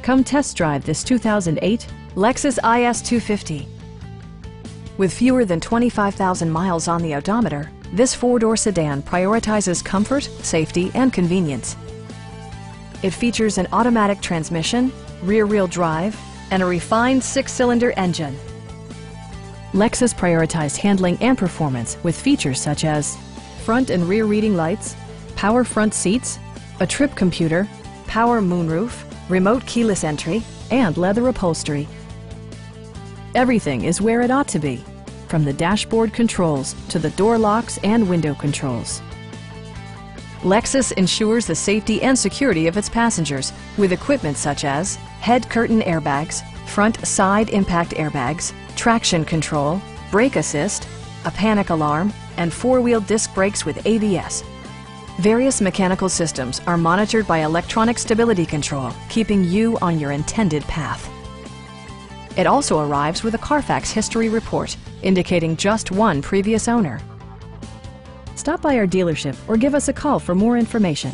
Come test drive this 2008 Lexus IS 250. With fewer than 25,000 miles on the odometer, this four-door sedan prioritizes comfort, safety, and convenience. It features an automatic transmission, rear-wheel drive, and a refined six-cylinder engine. Lexus prioritized handling and performance with features such as front and rear reading lights, power front seats, a trip computer, power moonroof, remote keyless entry, and leather upholstery. Everything is where it ought to be, from the dashboard controls to the door locks and window controls. Lexus ensures the safety and security of its passengers with equipment such as head curtain airbags, front side impact airbags, traction control, brake assist, a panic alarm, and four-wheel disc brakes with ABS. Various mechanical systems are monitored by electronic stability control, keeping you on your intended path. It also arrives with a Carfax history report, indicating just one previous owner. Stop by our dealership or give us a call for more information.